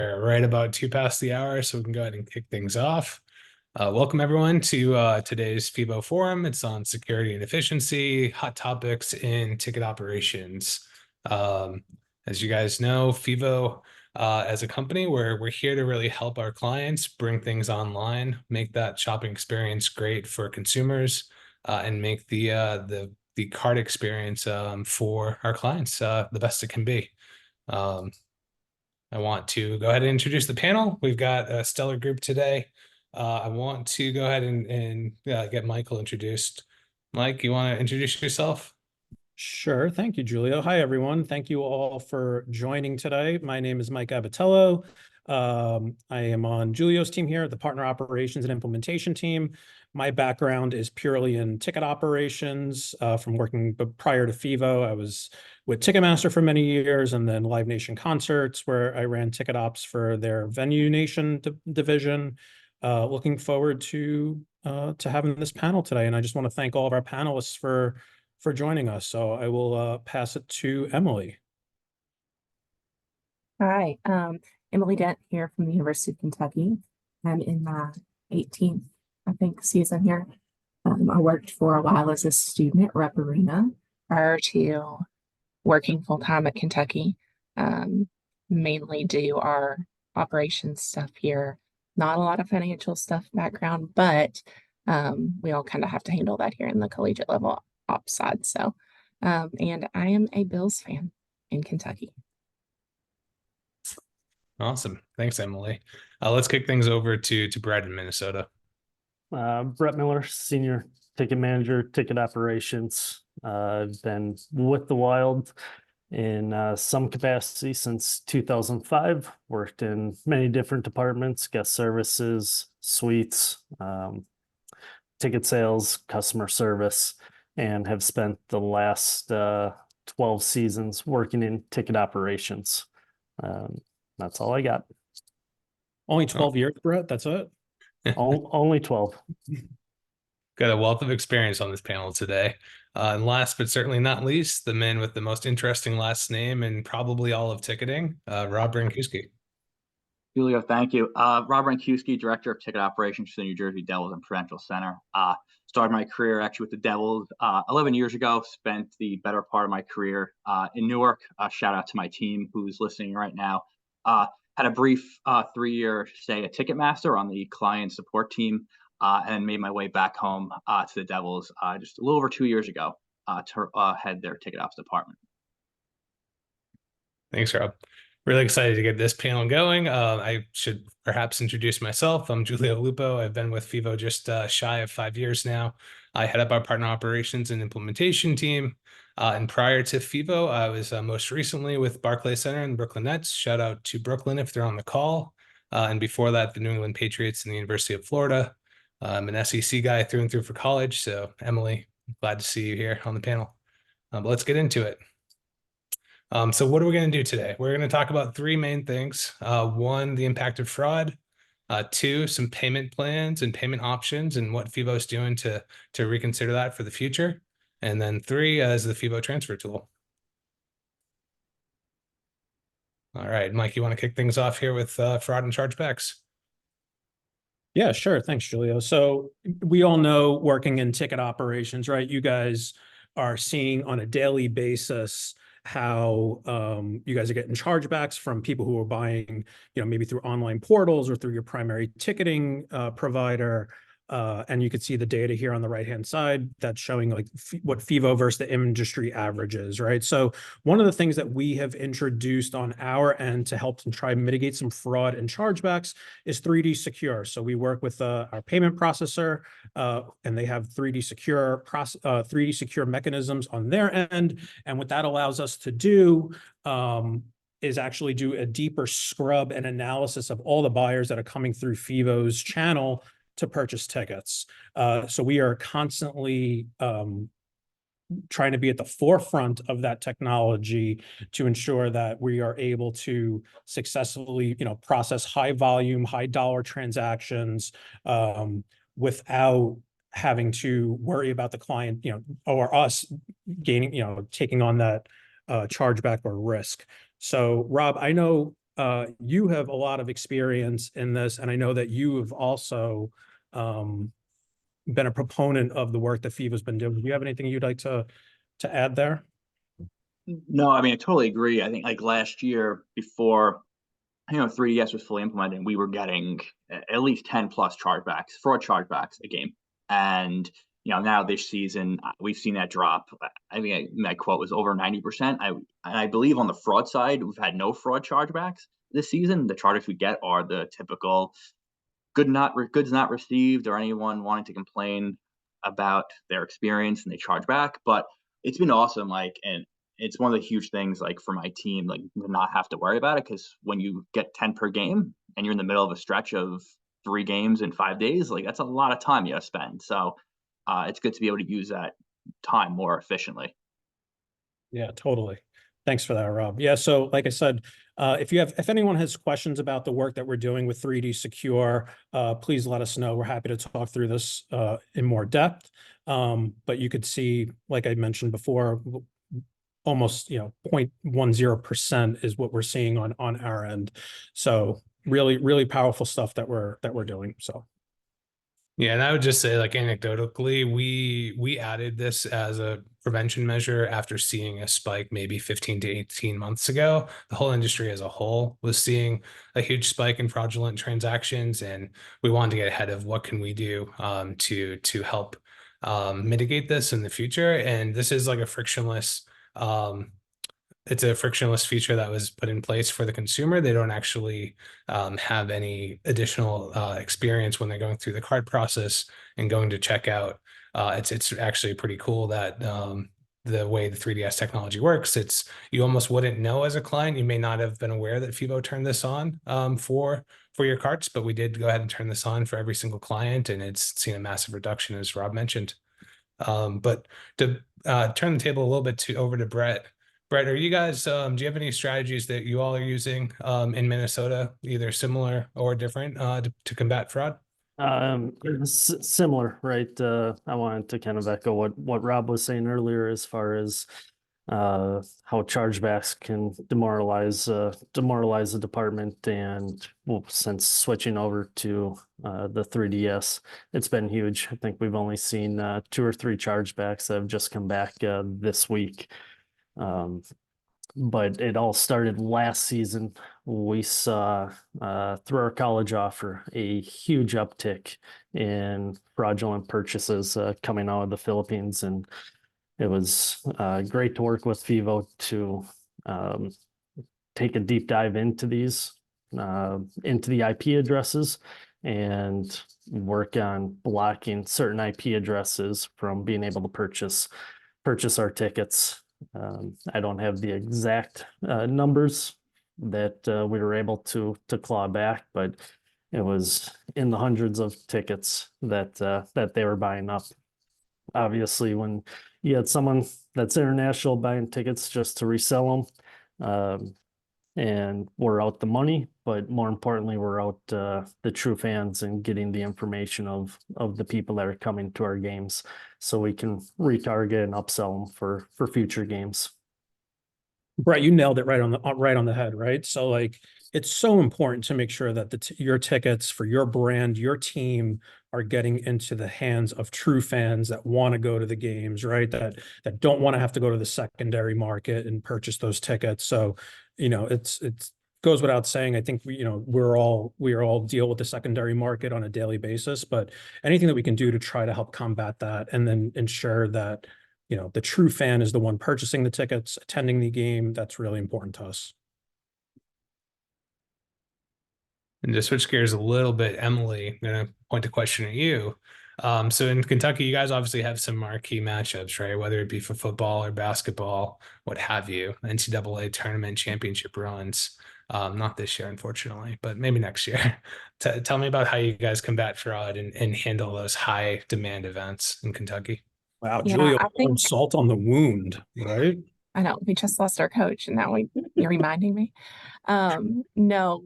We're right about two past the hour, so we can go ahead and kick things off. Welcome everyone to today's FEVO forum. It's on security and efficiency, hot topics in ticket operations. As you guys know, FEVO as a company, we're here to really help our clients bring things online, make that shopping experience great for consumers, and make the cart experience for our clients the best it can be. I want to go ahead and introduce the panel. We've got a stellar group today. I want to go ahead and get Michael introduced. Mike, you want to introduce yourself? Sure. Thank you, Julio. Hi, everyone. Thank you all for joining today. My name is Mike Abatello. I am on Julio's team here, the Partner Operations and Implementation team. My background is purely in ticket operations from working prior to FEVO. I was with Ticketmaster for many years and then Live Nation Concerts, where I ran ticket ops for their Venue Nation division. Looking forward to having this panel today. And I just want to thank all of our panelists for joining us. So I will pass it to Emily. Hi, Emily Dent here from the University of Kentucky. I'm in my 18th, I think, season here. I worked for a while as a student at Rep Arena prior to working full-time at Kentucky. Mainly do our operations stuff here. Not a lot of financial stuff background, but we all kind of have to handle that here in the collegiate level ops side. So, and I am a Bills fan in Kentucky. Awesome. Thanks, Emily. Let's kick things over to Brad in Minnesota. Brett Miller, Senior Ticket Manager, Ticket Operations. I've been with the Wild in some capacity since 2005. Worked in many different departments, guest services, suites, ticket sales, customer service, and have spent the last 12 seasons working in ticket operations. That's all I got. Only 12 years, Brett? That's it? Only 12. Got a wealth of experience on this panel today. And last but certainly not least, the man with the most interesting last name and probably all of ticketing, Rob Brankuski. Julio, thank you. Rob Brankuski, Director of Ticket Operations for the New Jersey Devils and Prudential Center. Started my career actually with the Devils 11 years ago, spent the better part of my career in Newark. Shout out to my team who's listening right now. Had a brief 3-year stay at Ticketmaster on the client support team, and made my way back home to the Devils just a little over 2 years ago to head their ticket ops department. Thanks, Rob. Really excited to get this panel going. I should perhaps introduce myself. I'm Julio Lupo. I've been with FEVO just shy of 5 years now. I head up our partner operations and implementation team. And prior to FEVO, I was most recently with Barclays Center and Brooklyn Nets. Shout out to Brooklyn if they're on the call. And before that, the New England Patriots and the University of Florida. I'm an SEC guy through and through for college. So Emily, glad to see you here on the panel. But let's get into it. So what are we going to do today? We're going to talk about 3 main things. 1, the impact of fraud. 2, some payment plans and payment options and what FEVO is doing to reconsider that for the future. And then 3 is the FEVO transfer tool. All right, Mike, you want to kick things off here with fraud and chargebacks? Yeah, sure. Thanks, Julio. So we all know working in ticket operations, right? You guys are seeing on a daily basis how you guys are getting chargebacks from people who are buying, maybe through online portals or through your primary ticketing provider. And you can see the data here on the right-hand side that's showing like what FEVO versus the industry averages, right? So one of the things that we have introduced on our end to help and try and mitigate some fraud and chargebacks is 3D Secure. So we work with our payment processor, and they have 3D Secure mechanisms on their end. And what that allows us to do is actually do a deeper scrub and analysis of all the buyers that are coming through FEVO's channel to purchase tickets. So we are constantly trying to be at the forefront of that technology to ensure that we are able to successfully, process high volume, high dollar transactions without having to worry about the client, or us gaining, taking on that chargeback or risk. So Rob, I know you have a lot of experience in this, and I know that you have also been a proponent of the work that FEVO's been doing. Do you have anything you'd like to add there? No, I mean, I totally agree. I think like last year before, 3DS was fully implemented, we were getting at least 10 plus chargebacks, fraud chargebacks a game. And, now this season, we've seen that drop. I mean, my quote was over 90%. I believe on the fraud side, we've had no fraud chargebacks this season. The charges we get are the typical goods not received, or anyone wanting to complain about their experience and they charge back. But it's been awesome. And it's one of the huge things for my team, not have to worry about it, because when you get 10 per game and you're in the middle of a stretch of 3 games in 5 days, that's a lot of time you have to spend. So it's good to be able to use that time more efficiently. Yeah, totally. Thanks for that, Rob. Yeah, so like I said, if anyone has questions about the work that we're doing with 3D Secure, please let us know. We're happy to talk through this in more depth. But you could see, like I mentioned before, almost 0.10% is what we're seeing on our end. So really, really powerful stuff that we're doing. So. Yeah, and I would just say, anecdotally, we added this as a prevention measure after seeing a spike maybe 15 to 18 months ago. The whole industry as a whole was seeing a huge spike in fraudulent transactions, and we wanted to get ahead of what can we do to help mitigate this in the future. And this is a frictionless it's a frictionless feature that was put in place for the consumer. They don't actually have any additional experience when they're going through the card process and going to checkout. It's actually pretty cool that the way the 3DS technology works, you almost wouldn't know as a client. You may not have been aware that FEVO turned this on for your carts, but we did go ahead and turn this on for every single client, and it's seen a massive reduction, as Rob mentioned. But to turn the table a little bit over to Brett. Brett, are you guys, do you have any strategies that you all are using in Minnesota, either similar or different to combat fraud? Similar, right? I wanted to kind of echo what Rob was saying earlier, as far as how chargebacks can demoralize the department. And since switching over to the 3DS, it's been huge. I think we've only seen 2 or 3 chargebacks that have just come back this week. But it all started last season. We saw through our college offer a huge uptick in fraudulent purchases coming out of the Philippines, and it was great to work with FEVO to take a deep dive into these, into the IP addresses, and work on blocking certain IP addresses from being able to purchase our tickets. I don't have the exact numbers that we were able to claw back, but it was in the hundreds of tickets that they were buying up. Obviously, when you had someone that's international buying tickets just to resell them, and we're out the money, but more importantly, we're out the true fans and getting the information of the people that are coming to our games, so we can retarget and upsell them for future games. Brett, you nailed it right on the head, right? So it's so important to make sure that your tickets for your brand, your team, are getting into the hands of true fans that want to go to the games, right? That don't want to have to go to the secondary market and purchase those tickets. So, it goes without saying. I think we all deal with the secondary market on a daily basis, but anything that we can do to try to help combat that, and then ensure that the true fan is the one purchasing the tickets, attending the game, that's really important to us. And to switch gears a little bit, Emily, I'm going to point a question at you. So in Kentucky, you guys obviously have some marquee matchups, right? Whether it be for football or basketball, what have you, NCAA tournament championship runs. Not this year, unfortunately, but maybe next year. Tell me about how you guys combat fraud and handle those high demand events in Kentucky. Wow, Yeah, Julia, I think salt on the wound, right? I know we just lost our coach, and now you're reminding me. No,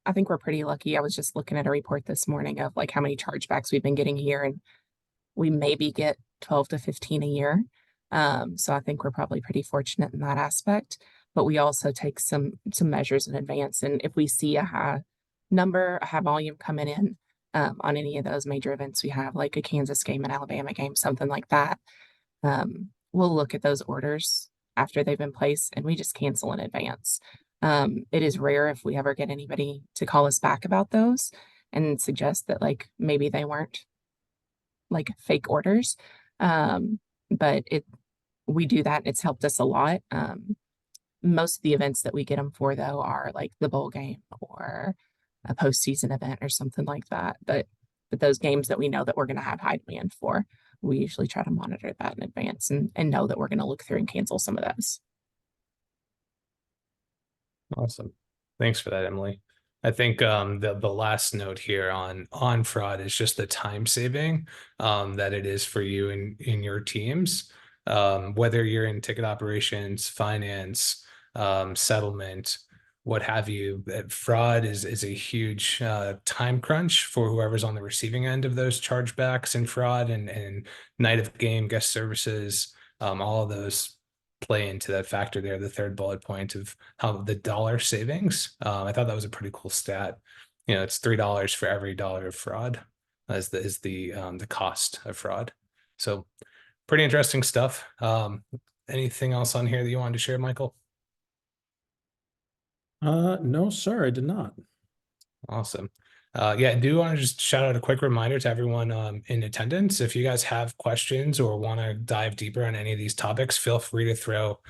I think we're pretty lucky. I was just looking at a report this morning of how many chargebacks we've been getting here, and we maybe get 12 to 15 a year. So I think we're probably pretty fortunate in that aspect. but we also take some measures in advance. And if we see a high volume coming in on any of those major events we have, like a Kansas game, an Alabama game, something like that, we'll look at those orders after they've been placed and we just cancel in advance. It is rare if we ever get anybody to call us back about those and suggest that like maybe they weren't like fake orders. But we do that and it's helped us a lot. Most of the events that we get them for though are like the bowl game or a postseason event or something like that. But those games that we know that we're going to have high demand for, we usually try to monitor that in advance and know that we're going to look through and cancel some of those. Awesome. Thanks for that, Emily. I think the last note here on fraud is just the time saving that it is for you and in your teams. Whether you're in ticket operations, finance, settlement, what have you, fraud is a huge time crunch for whoever's on the receiving end of those chargebacks and fraud and night of game, guest services, all of those play into that factor there, the third bullet point of how the dollar savings. I thought that was a pretty cool stat. You know, it's $3 for every dollar of fraud is the cost of fraud. So pretty interesting stuff. Anything else on here that you wanted to share, Michael? No, sir, I did not. Awesome. Yeah, I do want to just shout out a quick reminder to everyone in attendance. If you guys have questions or want to dive deeper on any of these topics, feel free to throw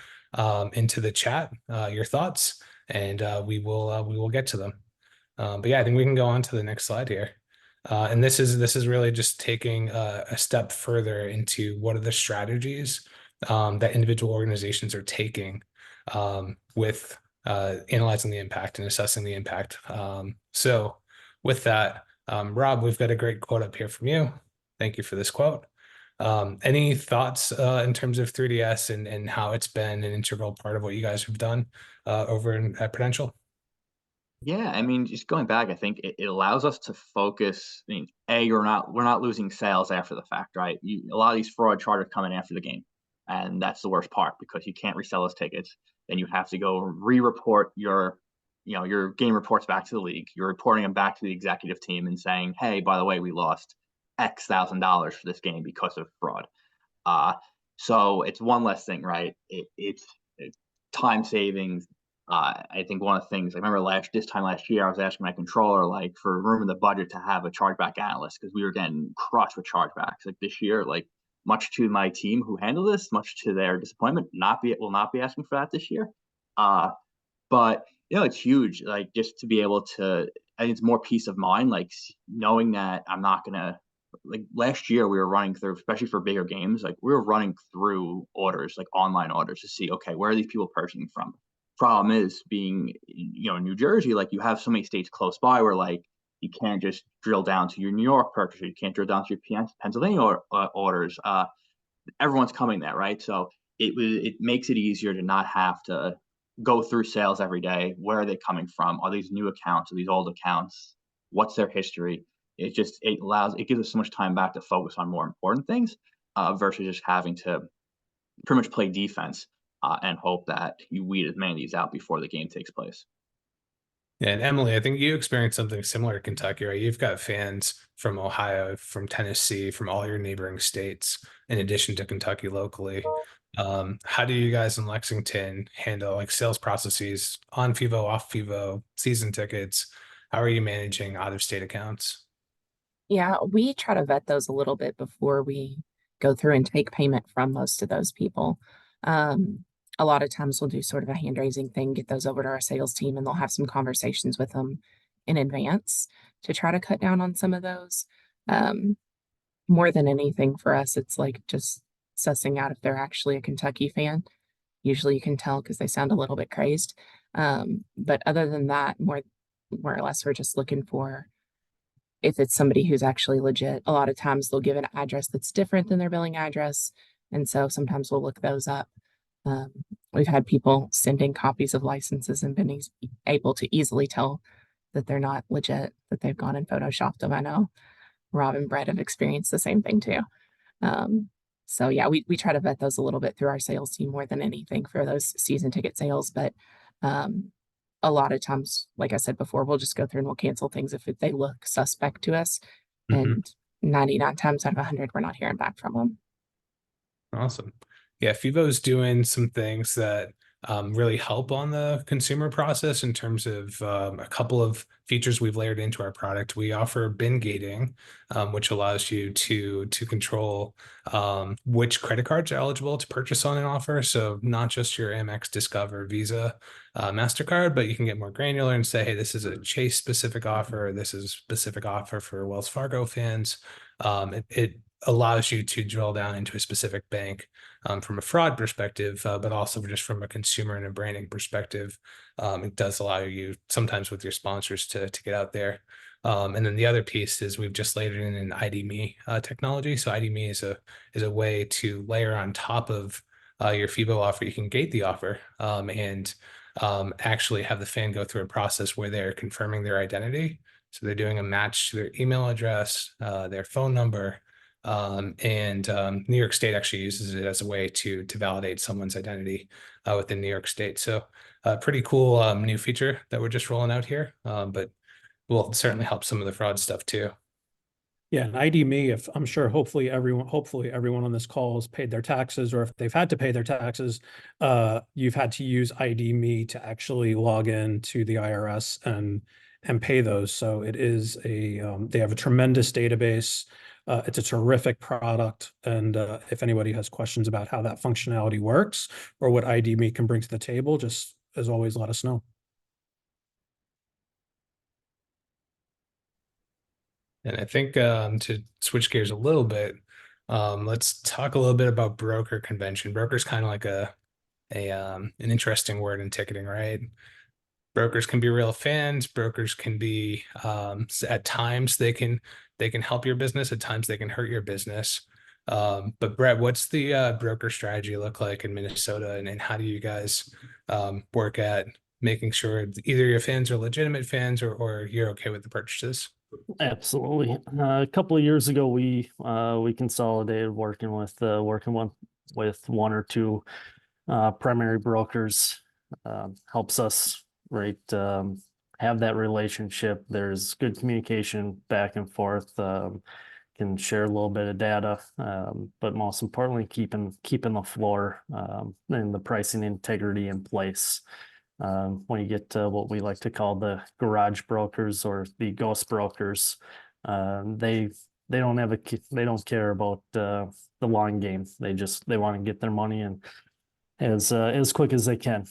into the chat your thoughts, and we will get to them. But yeah, I think we can go on to the next slide here. And this is really just taking a step further into what are the strategies that individual organizations are taking with analyzing the impact and assessing the impact. So with that, Rob, we've got a great quote up here from you. Thank you for this quote. Any thoughts in terms of 3DS and how it's been an integral part of what you guys have done over at Prudential? Yeah, I mean, just going back, I think it allows us to focus. I mean, we're not losing sales after the fact, right? A lot of these fraud charges come in after the game, and that's the worst part because you can't resell those tickets. Then you have to go re-report your game reports back to the league. You're reporting them back to the executive team and saying, hey, by the way, we lost X thousand dollars for this game because of fraud. So it's one less thing, right? It's time savings. I think one of the things I remember this time last year, I was asking my controller like for room in the budget to have a chargeback analyst because we were getting crushed with chargebacks. Like this year, like much to my team who handle this, much to their disappointment, will not be asking for that this year. But it's huge. Like just to be able to, I think it's more peace of mind. Like knowing that I'm not gonna. Like last year, we were running through, especially for bigger games, like we were running through orders, like online orders, to see okay, where are these people purchasing from. Problem is being in New Jersey, like you have so many states close by where like you can't just drill down to your New York purchaser, you can't drill down to your Pennsylvania orders. Everyone's coming there, right? So it makes it easier to not have to go through sales every day. Where are they coming from? Are these new accounts? Are these old accounts? What's their history? It gives us so much time back to focus on more important things versus just having to pretty much play defense and hope that you weed as many of these out before the game takes place. Yeah, and Emily, I think you experienced something similar in Kentucky, right? You've got fans from Ohio, from Tennessee, from all your neighboring states, in addition to Kentucky locally. How do you guys in Lexington handle like sales processes on FEVO, off FEVO, season tickets? How are you managing out-of-state accounts? Yeah, we try to vet those a little bit before we go through and take payment from most of those people. A lot of times we'll do sort of a hand raising thing, get those over to our sales team, and they'll have some conversations with them in advance to try to cut down on some of those. More than anything for us, it's like just sussing out if they're actually a Kentucky fan. Usually you can tell because they sound a little bit crazed. But other than that, more or less, we're just looking for if it's somebody who's actually legit. A lot of times they'll give an address that's different than their billing address. And so sometimes we'll look those up. We've had people sending copies of licenses and been able to easily tell that they're not legit, that they've gone and photoshopped them. I know Rob and Brett have experienced the same thing too. So yeah, we try to vet those a little bit through our sales team more than anything for those season ticket sales. But a lot of times, like I said before, we'll just go through and we'll cancel things if they look suspect to us. And 99 times out of 100, we're not hearing back from them. Awesome. Yeah, FEVO's doing some things that really help on the consumer process in terms of a couple of features we've layered into our product. We offer bin gating, which allows you to control which credit cards are eligible to purchase on an offer. So not just your Amex, Discover, Visa, MasterCard, but you can get more granular and say, hey, this is a Chase specific offer. This is a specific offer for Wells Fargo fans. It allows you to drill down into a specific bank from a fraud perspective, but also just from a consumer and a branding perspective. It does allow you sometimes with your sponsors to get out there. And then the other piece is we've just layered in an ID.me technology. So ID.me is a way to layer on top of your FEVO offer. You can gate the offer and actually have the fan go through a process where they're confirming their identity. So they're doing a match to their email address, their phone number, and New York State actually uses it as a way to validate someone's identity within New York State. So pretty cool new feature that we're just rolling out here, but will certainly help some of the fraud stuff too. Yeah, and ID.me, if I'm sure hopefully everyone on this call has paid their taxes, or if they've had to pay their taxes, you've had to use ID.me to actually log in to the IRS and pay those. So it is they have a tremendous database. It's a terrific product. And if anybody has questions about how that functionality works or what ID.me can bring to the table, just as always, let us know. And I think to switch gears a little bit, let's talk a little bit about broker convention. Broker's kind of like an interesting word in ticketing, right? Brokers can be real fans. Brokers can be at times they can help your business. At times they can hurt your business. But Brett, what's the broker strategy look like in Minnesota, and how do you guys work at making sure either your fans are legitimate fans or you're okay with the purchases? Absolutely. A couple of years ago, we consolidated working with one or two primary brokers. Helps us have that relationship. There's good communication back and forth. Can share a little bit of data, but most importantly, keeping the floor and the pricing integrity in place. When you get to what we like to call the garage brokers or the ghost brokers, they don't care about the long game. They want to get their money in as quick as they can.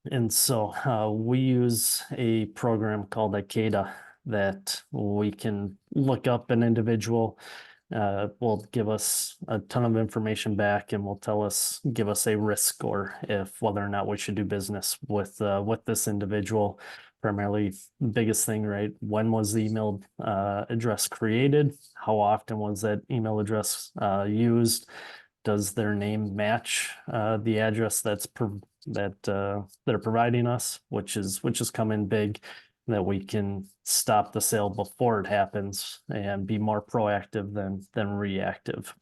And so we use a program called Akeda that we can look up an individual, will give us a ton of information back, and will give us a risk score if whether or not we should do business with this individual. Primarily, biggest thing, right? When was the email address created? How often was that email address used? Does their name match the address that they're providing us, which is come in big, that we can stop the sale before it happens and be more proactive than reactive.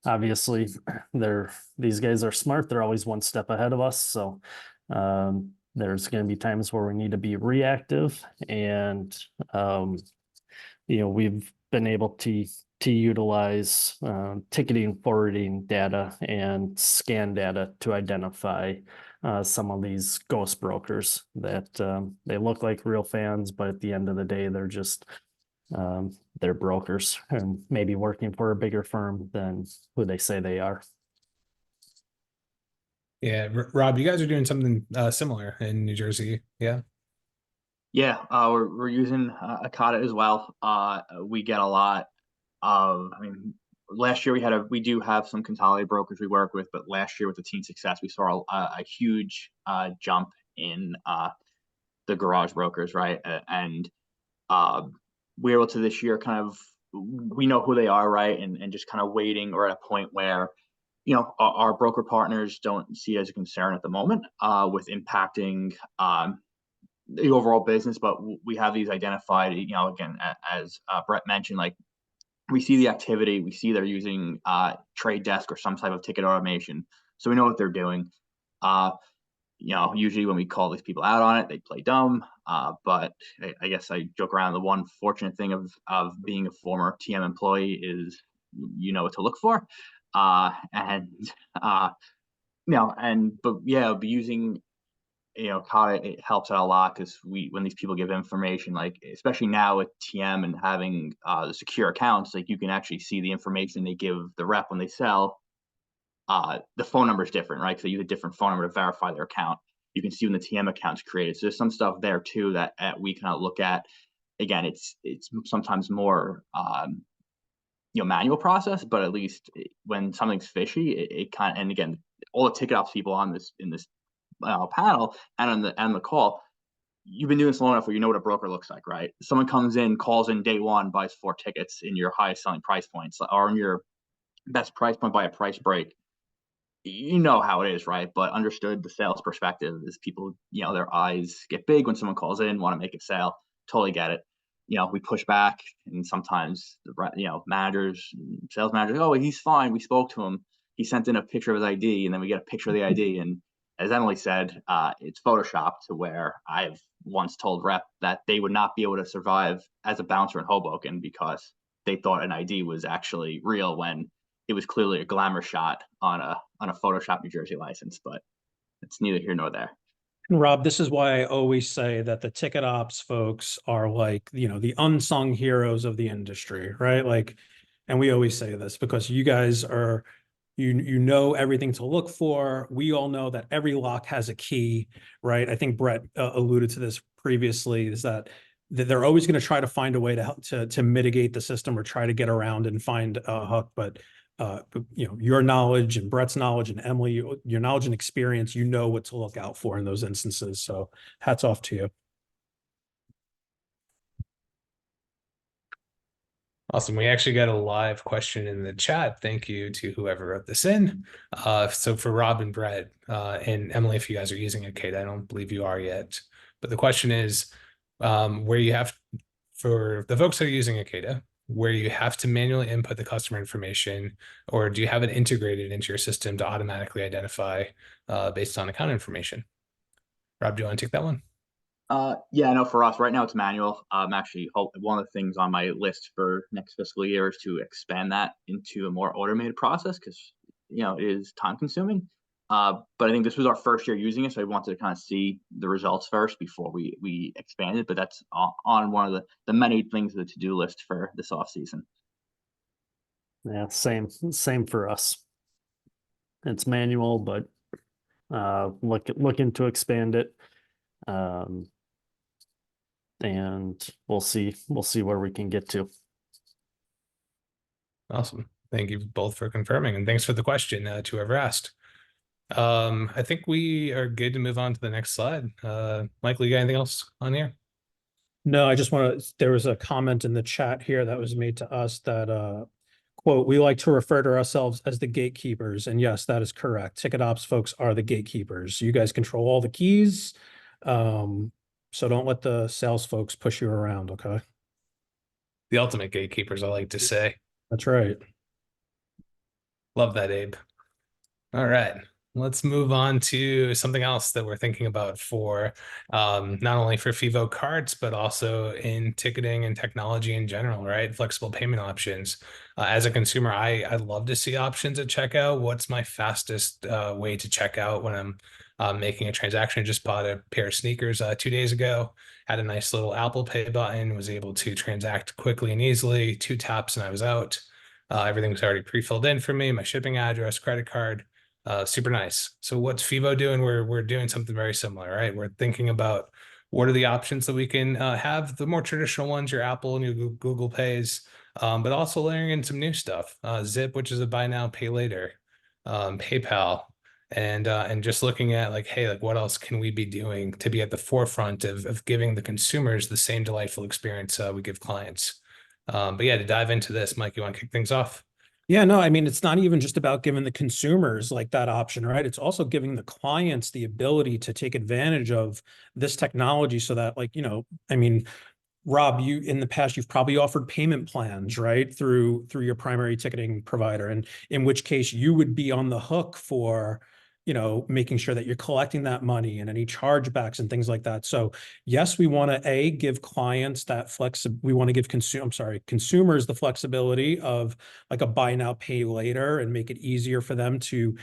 Obviously, these guys are smart. They're always one step ahead of us. So there's going to be times where we need to be reactive, and we've been able to utilize ticketing forwarding data and scan data to identify some of these ghost brokers that they look like real fans, but at the end of the day, they're just they're brokers and maybe working for a bigger firm than who they say they are. Yeah, Rob, you guys are doing something similar in New Jersey, yeah? Yeah, we're using Akata as well. We get a lot of, last year we do have some consolidated brokers we work with, but last year with the teen success, we saw a huge jump in the garage brokers, right? And we're able to this year we know who they are, right? And just kind of waiting, or at a point where, our broker partners don't see it as a concern at the moment with impacting the overall business, but we have these identified, again, as Brett mentioned, like we see the activity, we see they're using trade desk or some type of ticket automation, so we know what they're doing. Usually when we call these people out on it, they play dumb. But I guess I joke around. The one fortunate thing of being a former TM employee is you know what to look for. But using Kata, it helps out a lot because when these people give information, like especially now with TM and having the secure accounts, like you can actually see the information they give the rep when they sell. The phone number is different, right? Because they use a different phone number to verify their account. You can see when the TM account's created. So there's some stuff there too that we kind of look at. Again, it's sometimes more manual process, but at least when something's fishy, it kind of, and again, all the ticket ops people in this panel and on the call, you've been doing this long enough where you know what a broker looks like, right? Someone comes in, calls in day one, buys 4 tickets in your highest selling price points or in your best price point by a price break. You know how it is, right? But understood the sales perspective is people, their eyes get big when someone calls in, want to make a sale. Totally get it. We push back, and sometimes managers, sales managers, oh, he's fine. We spoke to him. He sent in a picture of his ID, and then we get a picture of the ID. And as Emily said, it's photoshopped to where I've once told rep that they would not be able to survive as a bouncer in Hoboken because they thought an ID was actually real when it was clearly a glamour shot on a Photoshop New Jersey license, but it's neither here nor there. And Rob, this is why I always say that the ticket ops folks are like, the unsung heroes of the industry, right? Like, and we always say this because you guys are, you know everything to look for. We all know that every lock has a key, right? I think Brett alluded to this previously, is that they're always going to try to find a way to help to mitigate the system or try to get around and find a hook, but your knowledge and Brett's knowledge and Emily, your knowledge and experience, you know what to look out for in those instances. So hats off to you. Awesome. We actually got a live question in the chat. Thank you to whoever wrote this in. So for Rob and Brett, and Emily, if you guys are using a Kate, I don't believe you are yet. But the question is, where you have, for the folks that are using Akeda, where you have to manually input the customer information, or do you have it integrated into your system to automatically identify based on account information? Rob, do you want to take that one? Yeah, no, for us right now it's manual. Actually, one of the things on my list for next fiscal year is to expand that into a more automated process because it is time consuming. But I think this was our first year using it, so I wanted to kind of see the results first before we expanded. But that's on one of the many things of the to-do list for this off season. Yeah, same for us. It's manual, but looking to expand it. And we'll see where we can get to. Awesome. Thank you both for confirming, and thanks for the question to whoever asked. I think we are good to move on to the next slide. Michael, you got anything else on here? No, I just want to, there was a comment in the chat here that was made to us that, quote, we like to refer to ourselves as the gatekeepers. And yes, that is correct. Ticket ops folks are the gatekeepers. You guys control all the keys. So don't let the sales folks push you around, okay? The ultimate gatekeepers, I like to say. That's right. Love that, Abe. All right. Let's move on to something else that we're thinking about for not only for FEVO cards, but also in ticketing and technology in general, right? Flexible payment options. As a consumer, I love to see options at checkout. What's my fastest way to check out when I'm making a transaction? Just bought a pair of sneakers 2 days ago, had a nice little Apple Pay button, was able to transact quickly and easily, 2 taps and I was out. Everything was already pre-filled in for me, my shipping address, credit card. Super nice. So what's FEVO doing? We're doing something very similar, right? We're thinking about what are the options that we can have, the more traditional ones, your Apple and your Google Pays, but also layering in some new stuff. Zip, which is a buy now, pay later, PayPal, and just looking at like, hey, like what else can we be doing to be at the forefront of giving the consumers the same delightful experience we give clients. But yeah, to dive into this, Mike, you want to kick things off? Yeah, no, I mean, it's not even just about giving the consumers like that option, right? It's also giving the clients the ability to take advantage of this technology so that like, I mean, Rob, you in the past, you've probably offered payment plans, right? Through your primary ticketing provider, and in which case you would be on the hook for, making sure that you're collecting that money and any chargebacks and things like that. So yes, we want to give clients that we want to give consumers the flexibility of like a buy now, pay later, and make it easier for them to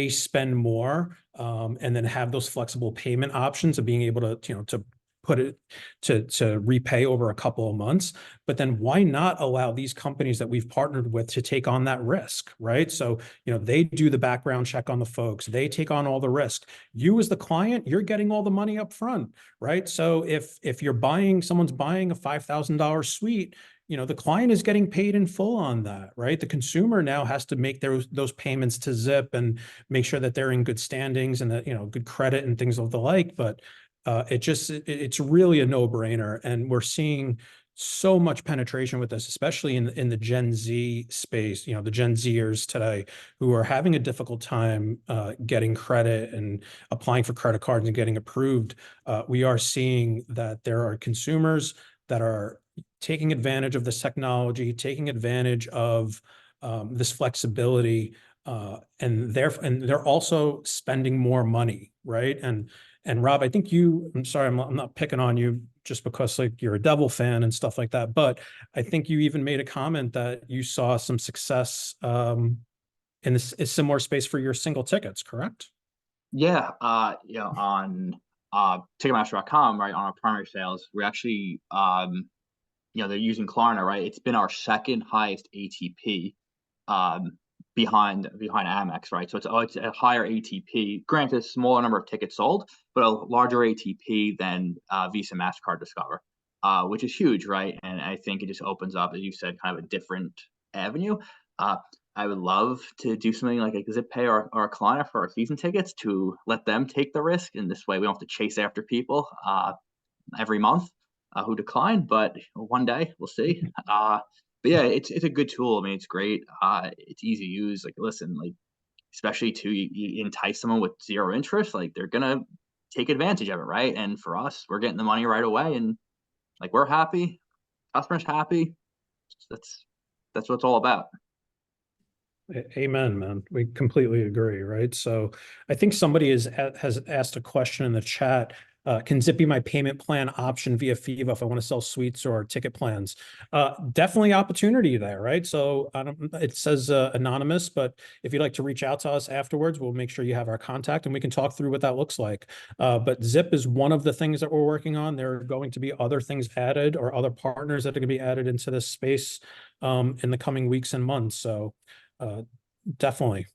spend more, and then have those flexible payment options of being able to put it to repay over a couple of months. But then why not allow these companies that we've partnered with to take on that risk, right? So, they do the background check on the folks, they take on all the risk. You as the client, you're getting all the money up front, right? So if someone's buying a $5,000 suite, the client is getting paid in full on that, right? The consumer now has to make those payments to Zip and make sure that they're in good standings and that, good credit and things of the like. But it's really a no-brainer, and we're seeing so much penetration with this, especially in the Gen Z space. The Gen Zers today who are having a difficult time getting credit and applying for credit cards and getting approved. We are seeing that there are consumers that are taking advantage of this technology, taking advantage of this flexibility, and they're also spending more money, right? And Rob, I think I'm sorry, I'm not picking on you just because like you're a Devil fan and stuff like that, but I think you even made a comment that you saw some success in this a similar space for your single tickets, correct? Yeah, on Ticketmaster.com, right, on our primary sales, we actually they're using Klarna, right? It's been our second highest ATP, behind Amex, right? So it's a higher ATP. Granted, a smaller number of tickets sold, but a larger ATP than Visa, MasterCard, Discover, which is huge, right? And I think it just opens up, as you said, kind of a different avenue. I would love to do something like a Zip Pay or Klarna for our season tickets to let them take the risk, and this way we don't have to chase after people every month who decline. But one day we'll see. But yeah, it's a good tool. I mean, it's great. It's easy to use. Like, listen, like, especially to you entice someone with zero interest, like they're gonna take advantage of it, right? And for us, we're getting the money right away, and like we're happy, customers happy. That's what it's all about. Amen, man. We completely agree, right? So I think somebody has asked a question in the chat. Can Zip be my payment plan option via FEVO if I want to sell suites or ticket plans? Definitely opportunity there, right? So it says anonymous, but if you'd like to reach out to us afterwards, we'll make sure you have our contact and we can talk through what that looks like. But Zip is one of the things that we're working on. There are going to be other things added or other partners that are going to be added into this space in the coming weeks and months. So definitely.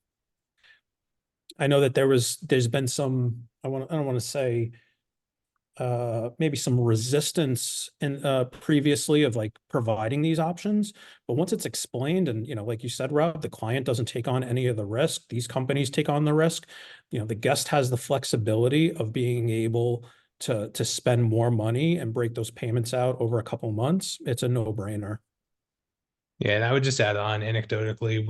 I know that there's been some, I don't want to say maybe some resistance in previously of like providing these options, but once it's explained and like you said, Rob, the client doesn't take on any of the risk, these companies take on the risk. The guest has the flexibility of being able to spend more money and break those payments out over a couple months. It's a no-brainer. Yeah, and I would just add on anecdotally,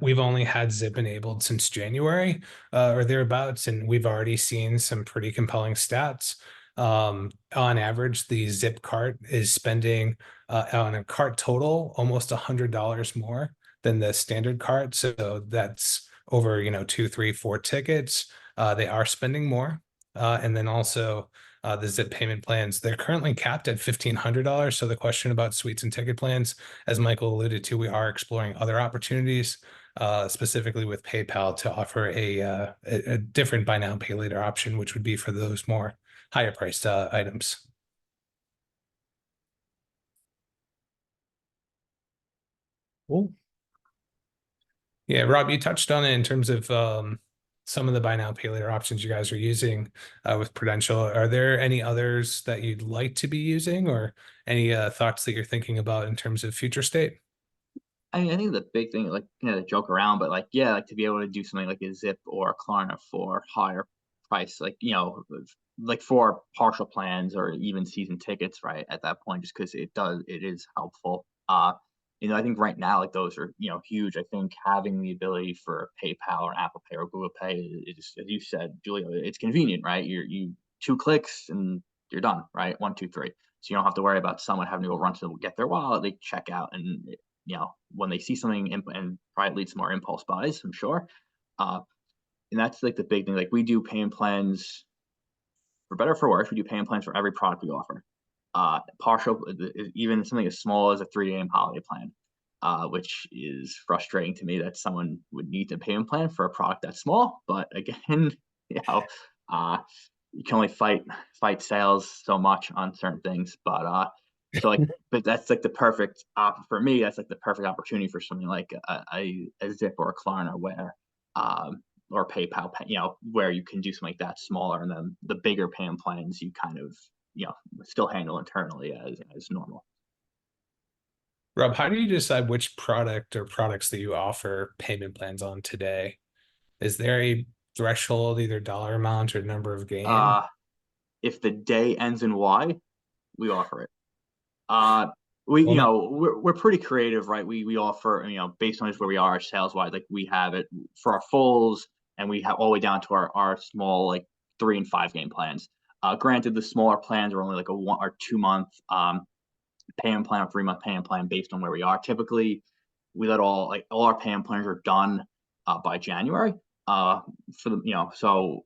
we've only had Zip enabled since January or thereabouts, and we've already seen some pretty compelling stats. On average, the Zip cart is spending on a cart total almost $100 more than the standard cart. So that's over 2, 3, 4 tickets. They are spending more, and then also the Zip payment plans, they're currently capped at $1,500. So the question about suites and ticket plans, as Michael alluded to, we are exploring other opportunities, specifically with PayPal, to offer a different buy now, pay later option, which would be for those more higher priced items. Cool. Yeah, Rob, you touched on it in terms of some of the buy now, pay later options you guys are using with Prudential. Are there any others that you'd like to be using, or any thoughts that you're thinking about in terms of future state? I mean, I think the big thing, like, to joke around, but like, yeah, like to be able to do something like a Zip or a Klarna for higher price, like, like for partial plans or even season tickets, right? At that point, just because it is helpful. I think right now, like those are, huge. I think having the ability for PayPal or Apple Pay or Google Pay is just, as you said, Julia, it's convenient, right? You 2 clicks and you're done, right? 1, 2, 3. So you don't have to worry about someone having to go run to get their wallet. They check out, and when they see something and probably leads to more impulse buys, I'm sure. And that's like the big thing. Like we do payment plans for better or for worse. We do payment plans for every product we offer. Partial, even something as small as a 3-day holiday plan, which is frustrating to me that someone would need a payment plan for a product that's small. But again, you can only fight sales so much on certain things. But but that's like the perfect for me. That's like the perfect opportunity for something like a Zip or a Klarna where or PayPal, where you can do something like that smaller, and then the bigger payment plans you kind of still handle internally as normal. Rob, how do you decide which product or products that you offer payment plans on today? Is there a threshold, either dollar amount or number of game? If the day ends in Y, we offer it. We're pretty creative, right? We offer, based on just where we are sales wise, like we have it for our fulls, and we have all the way down to our small, like 3 and 5 game plans. Granted, the smaller plans are only like a 1 or 2 month payment plan or 3-month payment plan based on where we are. Typically, we let all our payment plans are done by January. So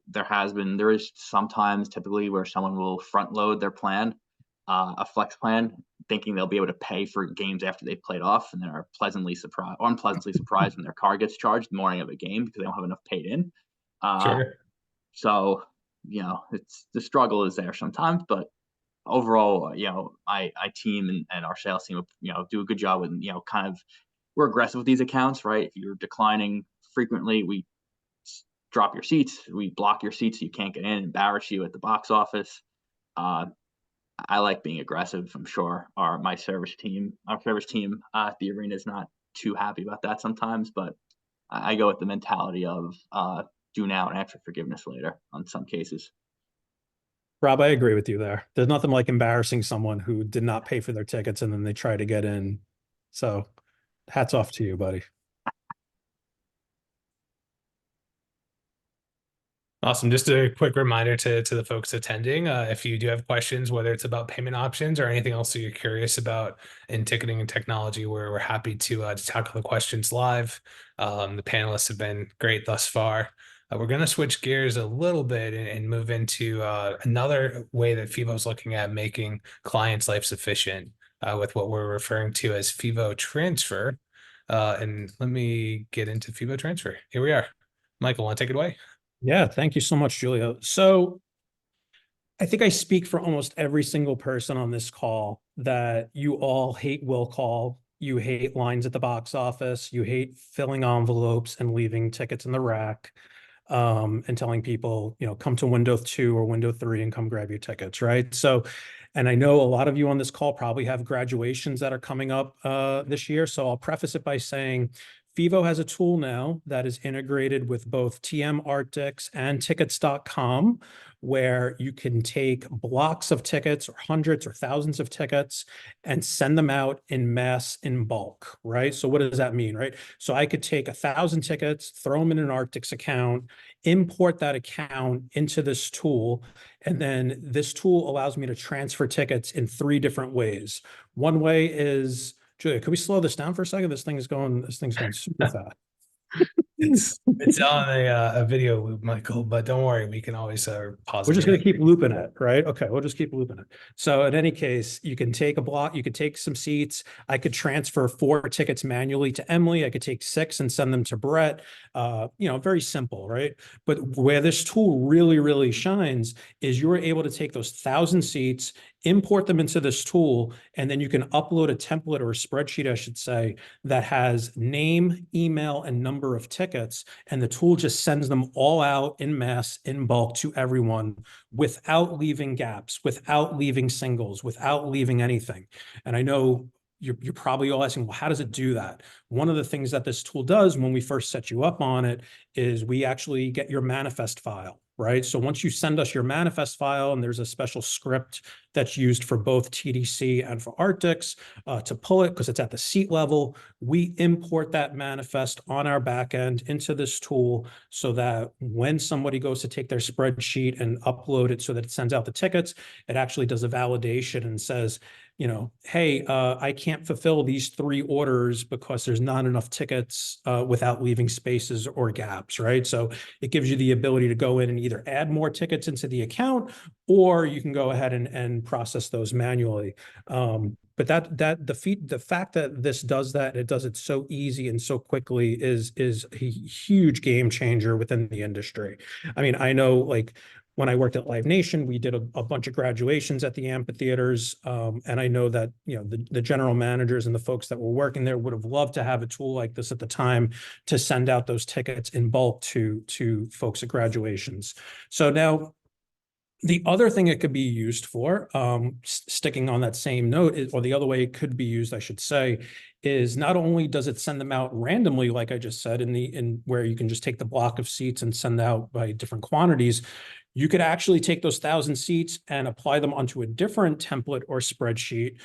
there is sometimes typically where someone will front load their plan, a flex plan, thinking they'll be able to pay for games after they've played off, and then are unpleasantly surprised when their card gets charged the morning of a game because they don't have enough paid in. Sure. So it's the struggle is there sometimes, but overall, my team and our sales team, do a good job with, kind of, we're aggressive with these accounts, right? If you're declining frequently, we drop your seats, we block your seats so you can't get in, embarrass you at the box office. I like being aggressive. I'm sure our service team at the arena is not too happy about that sometimes, but I go with the mentality of do now and ask for forgiveness later on some cases. Rob, I agree with you there. There's nothing like embarrassing someone who did not pay for their tickets and then they try to get in. So hats off to you, buddy. Awesome. Just a quick reminder to the folks attending, if you do have questions, whether it's about payment options or anything else that you're curious about in ticketing and technology, we're happy to tackle the questions live. The panelists have been great thus far. We're going to switch gears a little bit and move into another way that FEVO is looking at making clients' lives efficient with what we're referring to as FEVO transfer. And let me get into FEVO transfer. Here we are. Michael, want to take it away? Yeah, thank you so much, Julio. So I think I speak for almost every single person on this call that you all hate will call. You hate lines at the box office. You hate filling envelopes and leaving tickets in the rack, and telling people, come to window 2 or window 3 and come grab your tickets, right? So, and I know a lot of you on this call probably have graduations that are coming up this year. So I'll preface it by saying FEVO has a tool now that is integrated with both TM Arctics and tickets.com, where you can take blocks of tickets or hundreds or thousands of tickets and send them out in mass in bulk, right? So what does that mean, right? So I could take 1,000 tickets, throw them in an Arctics account, import that account into this tool, and then this tool allows me to transfer tickets in 3 different ways. One way is, Julia, could we slow this down for a second? This thing's going super fast. It's on a video loop, Michael, but don't worry, we can always pause. We're just going to keep looping it, right? Okay, we'll just keep looping it. So in any case, you can take a block, you could take some seats. I could transfer 4 tickets manually to Emily. I could take 6 and send them to Brett. Very simple, right? But where this tool really, really shines is you're able to take those 1,000 seats, import them into this tool, and then you can upload a template or a spreadsheet, I should say, that has name, email, and number of tickets. And the tool just sends them all out in mass, in bulk to everyone without leaving gaps, without leaving singles, without leaving anything. And I know you're probably all asking, well, how does it do that? One of the things that this tool does when we first set you up on it is we actually get your manifest file. right? So once you send us your manifest file, and there's a special script that's used for both TDC and for Arctics to pull it because it's at the seat level, we import that manifest on our back end into this tool so that when somebody goes to take their spreadsheet and upload it so that it sends out the tickets, it actually does a validation and says, you know, hey, I can't fulfill these 3 orders because there's not enough tickets without leaving spaces or gaps, right? So it gives you the ability to go in and either add more tickets into the account, or you can go ahead and process those manually. But the fact that this does that, it does it so easy and so quickly is a huge game changer within the industry. I mean, I know, like, when I worked at Live Nation, we did a bunch of graduations at the amphitheaters. And I know that, you know, the general managers and the folks that were working there would have loved to have a tool like this at the time to send out those tickets in bulk to folks at graduations. So now, the other thing it could be used for, sticking on that same note, or the other way it could be used, I should say, is not only does it send them out randomly, like I just said, in where you can just take the block of seats and send out by different quantities, you could actually take those 1,000 seats and apply them onto a different template or spreadsheet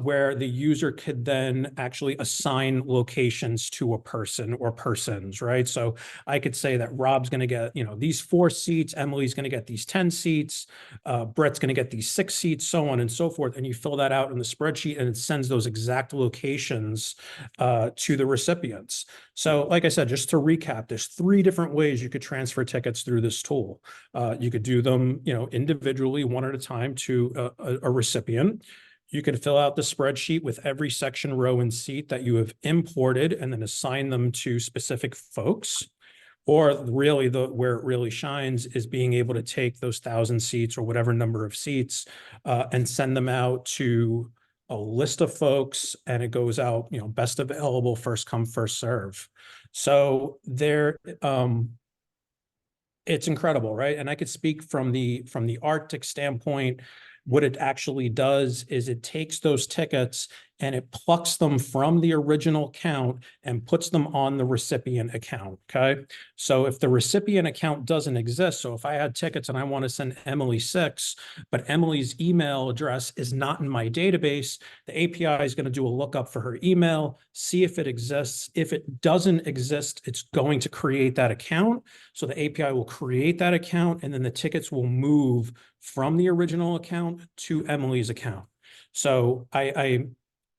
where the user could then actually assign locations to a person or persons, right? So I could say that Rob's going to get, you know, these 4 seats, Emily's going to get these 10 seats, Brett's going to get these 6 seats, so on and so forth. And you fill that out in the spreadsheet and it sends those exact locations to the recipients. So like I said, just to recap, there's 3 different ways you could transfer tickets through this tool. You could do them, you know, individually, one at a time to a recipient. You could fill out the spreadsheet with every section, row, and seat that you have imported and then assign them to specific folks. Or really, where it really shines is being able to take those 1,000 seats or whatever number of seats and send them out to a list of folks, and it goes out, you know, best available, first come, first serve. So it's incredible, right? And I could speak from the Arctic standpoint. What it actually does is it takes those tickets and it plucks them from the original account and puts them on the recipient account, okay? So if the recipient account doesn't exist, so if I had tickets and I want to send Emily 6, but Emily's email address is not in my database, the API is going to do a lookup for her email, see if it exists. If it doesn't exist, it's going to create that account. So the API will create that account, and then the tickets will move from the original account to Emily's account. So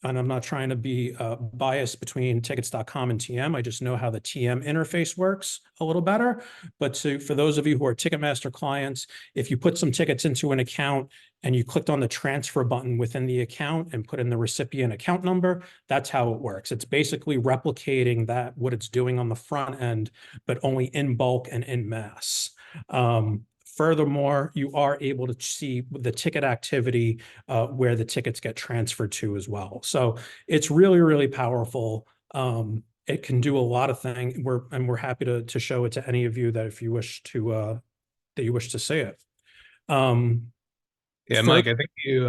and I'm not trying to be biased between tickets.com and TM. I just know how the TM interface works a little better. But for those of you who are Ticketmaster clients, if you put some tickets into an account and you clicked on the transfer button within the account and put in the recipient account number, that's how it works. It's basically replicating what it's doing on the front end, but only in bulk and in mass. Furthermore, you are able to see the ticket activity where the tickets get transferred to as well. So it's really, really powerful. It can do a lot of things. We're happy to show it to any of you that if you wish to see it. Yeah, Mike, I think you,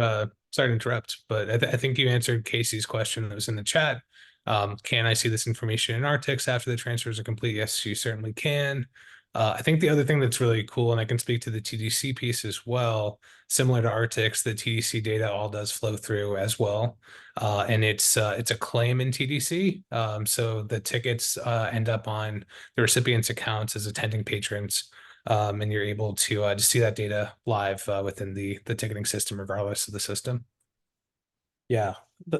sorry to interrupt, but I think you answered Casey's question that was in the chat. Can I see this information in Arctics after the transfers are complete? Yes, you certainly can. I think the other thing that's really cool, and I can speak to the TDC piece as well, similar to Arctics, the TDC data all does flow through as well. And it's a claim in TDC. So the tickets end up on the recipient's accounts as attending patrons. And you're able to see that data live within the ticketing system, regardless of the system. Yeah,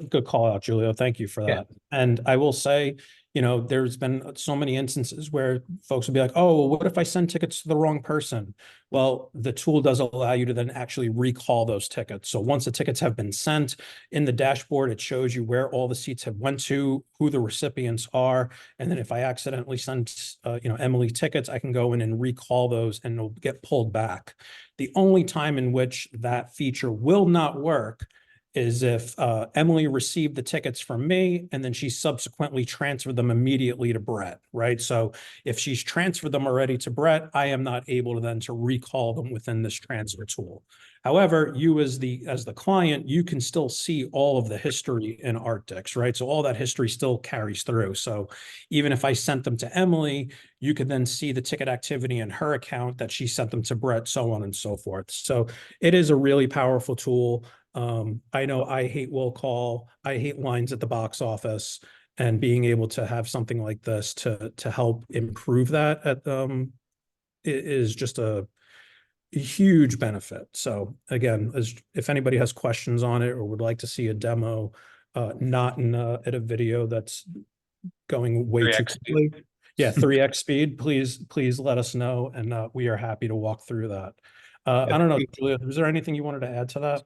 good call out, Julio. Thank you for that. Yeah. And I will say, you know, there's been so many instances where folks will be like, oh, what if I send tickets to the wrong person? Well, the tool does allow you to then actually recall those tickets. So once the tickets have been sent in the dashboard, it shows you where all the seats have went to, who the recipients are. And then if I accidentally send, Emily tickets, I can go in and recall those and it'll get pulled back. The only time in which that feature will not work is if Emily received the tickets from me and then she subsequently transferred them immediately to Brett, right? So if she's transferred them already to Brett, I am not able to then to recall them within this transfer tool. However, you as the client, you can still see all of the history in Arctics, right? So all that history still carries through. So even if I sent them to Emily, you could then see the ticket activity in her account that she sent them to Brett, so on and so forth. So it is a really powerful tool. I know I hate will call, I hate lines at the box office, and being able to have something like this to help improve that is just a huge benefit. So again, if anybody has questions on it or would like to see a demo, not at a video that's going way too 3x speed. quickly. Yeah, 3x speed, please let us know, and we are happy to walk through that. I don't know, Julia, was there anything you wanted to add to that?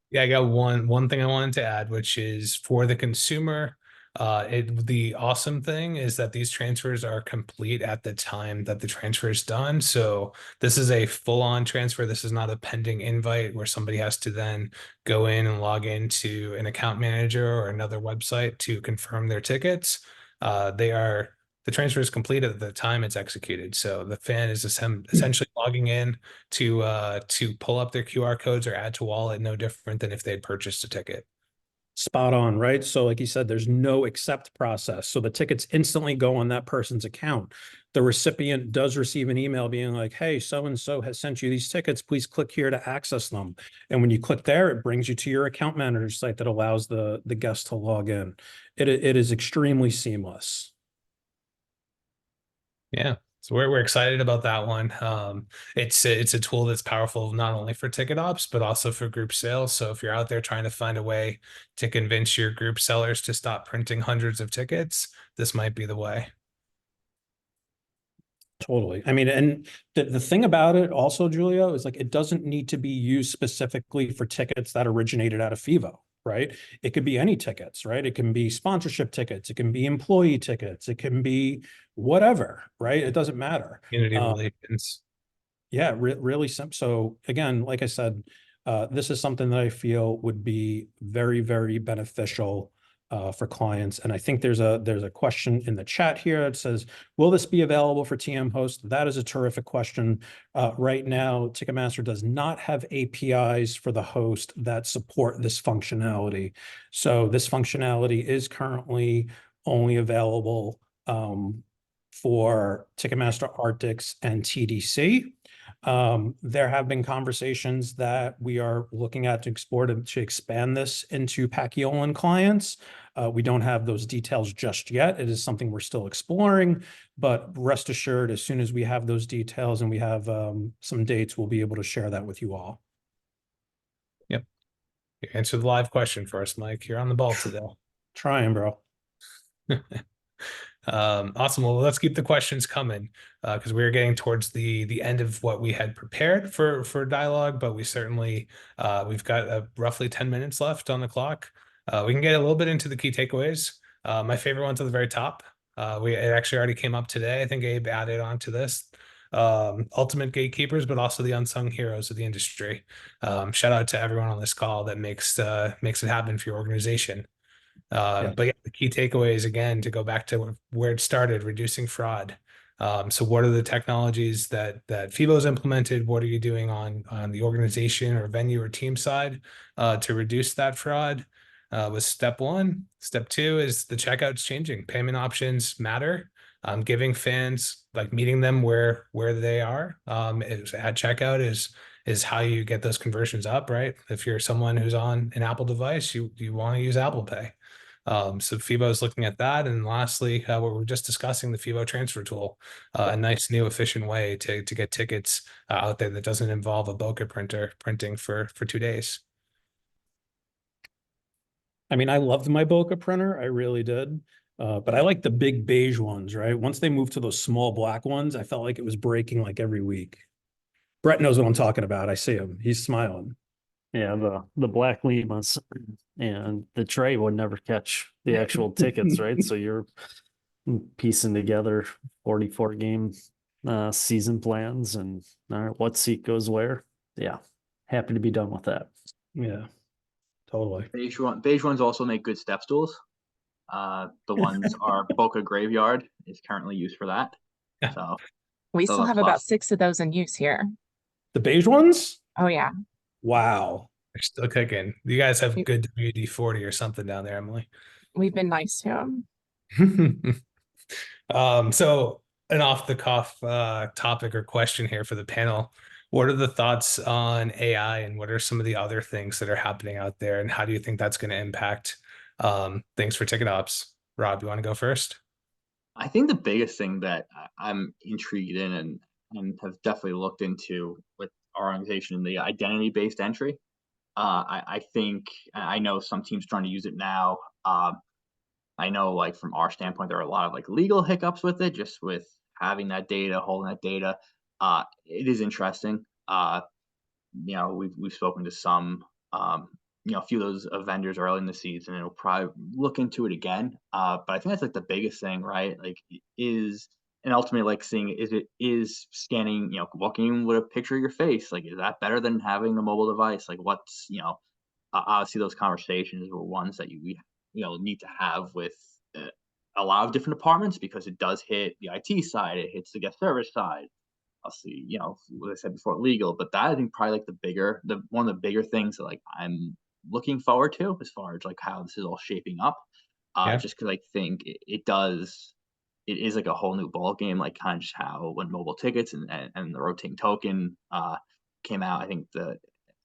Yeah, I got one thing I wanted to add, which is for the consumer. The awesome thing is that these transfers are complete at the time that the transfer is done. So this is a full-on transfer. This is not a pending invite where somebody has to then go in and log into an account manager or another website to confirm their tickets. The transfer is complete at the time it's executed. So the fan is essentially logging in to pull up their QR codes or add to wallet, no different than if they'd purchased a ticket. Spot on, right? So like you said, there's no accept process. So the tickets instantly go on that person's account. The recipient does receive an email being like, hey, so-and-so has sent you these tickets. Please click here to access them. And when you click there, it brings you to your account manager site that allows the guest to log in. It is extremely seamless. Yeah, so we're excited about that one. It's a tool that's powerful not only for ticket ops but also for group sales. So if you're out there trying to find a way to convince your group sellers to stop printing hundreds of tickets, this might be the way. Totally. I mean, and the thing about it also, Julio, is like it doesn't need to be used specifically for tickets that originated out of FEVO, right? It could be any tickets, right? It can be sponsorship tickets, it can be employee tickets, it can be whatever, right? It doesn't matter. Community relations. Yeah, really simple. So again, like I said, this is something that I feel would be very, very beneficial for clients. And I think there's a question in the chat here that says, will this be available for TM host? That is a terrific question. Right now, Ticketmaster does not have APIs for the host that support this functionality. So this functionality is currently only available for Ticketmaster Arctics and TDC. There have been conversations that we are looking at to explore to expand this into Paciolan clients. We don't have those details just yet. It is something we're still exploring, but rest assured, as soon as we have those details and we have some dates, we'll be able to share that with you all. Yep. You answer the live question for us, Mike. You're on the ball today. Trying, bro. Awesome. Well, let's keep the questions coming because we're getting towards the end of what we had prepared for dialogue, but we certainly we've got roughly 10 minutes left on the clock. We can get a little bit into the key takeaways. My favorite one's at the very top. It actually already came up today. I think Abe added on to this. Ultimate gatekeepers, but also the unsung heroes of the industry. Shout out to everyone on this call that makes it happen for your organization. But yeah, the key takeaways again to go back to where it started, reducing fraud. So what are the technologies that FEVO's implemented? What are you doing on the organization or venue or team side to reduce that fraud? Was step one. Step two is the checkout's changing. Payment options matter. Giving fans, like meeting them where they are at checkout is how you get those conversions up, right? If you're someone who's on an Apple device, you want to use Apple Pay. So FEVO is looking at that. And lastly, what we were just discussing, the FEVO transfer tool, a nice new efficient way to get tickets out there that doesn't involve a bokeh printer printing for 2 days. I mean, I loved my bokeh printer. I really did. But I like the big beige ones, right? Once they moved to those small black ones, I felt like it was breaking like every week. Brett knows what I'm talking about. I see him. He's smiling. Yeah, the black limas and the tray would never catch the actual tickets, right? So you're piecing together 44 game season plans and all right, what seat goes where. Yeah, happy to be done with that. Yeah, totally. Beige ones also make good step stools. The ones are Boca Graveyard is currently used for that. Yeah. So We those still are have plus. about 6 of those in use here. The beige ones? Oh yeah. Wow. They're still cooking. You guys have We- good WD-40 or something down there, Emily. We've been nice to them. So an off the cuff topic or question here for the panel. What are the thoughts on AI and what are some of the other things that are happening out there? And how do you think that's going to impact things for ticket ops? Rob, you want to go first? I think the biggest thing that I'm intrigued in and have definitely looked into with our organization, the identity-based entry. I think I know some teams trying to use it now. I know, like, from our standpoint, there are a lot of like legal hiccups with it, just with having that data, holding that data. It is interesting. We've spoken to some, a few of those vendors early in the season, and we'll probably look into it again. But I think that's like the biggest thing, right? Like, and ultimately, like, seeing is scanning, walking with a picture of your face, like, is that better than having the mobile device? Like, what's, obviously those conversations were ones that we need to have with uh, a lot of different departments, because it does hit the IT side, it hits the guest service side, obviously, what I said before, legal. But that, I think, probably like one of the bigger things that, like, I'm looking forward to as far as like how this is all shaping up. Yeah. Just because I think it is like a whole new ball game, like kind of just how when mobile tickets and the rotating token came out. I think the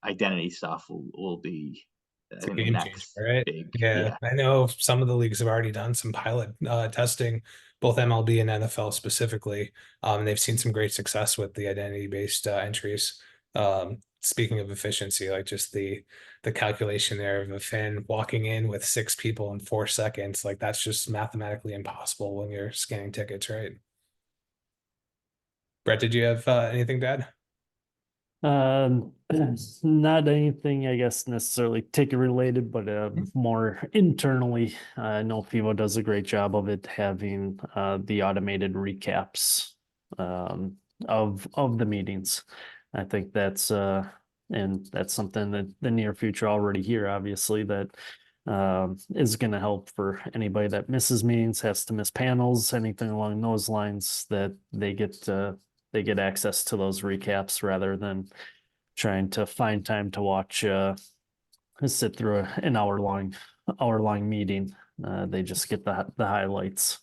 identity stuff will be, I It's a think, the game changer, next right? big, Yeah, yeah. I know some of the leagues have already done some pilot testing, both MLB and NFL specifically. And they've seen some great success with the identity-based entries. Speaking of efficiency, like just the calculation there of a fan walking in with 6 people in 4 seconds, like that's just mathematically impossible when you're scanning tickets, right? Brett, did you have anything to add? Not anything, I guess, necessarily ticket related, but more internally. I know FEVO does a great job of it, having the automated recaps of the meetings. I think that's and that's something that the near future already here, obviously, that is going to help for anybody that misses meetings, has to miss panels, anything along those lines, that they get access to those recaps rather than trying to find time to watch sit through an hour long meeting. They just get the highlights,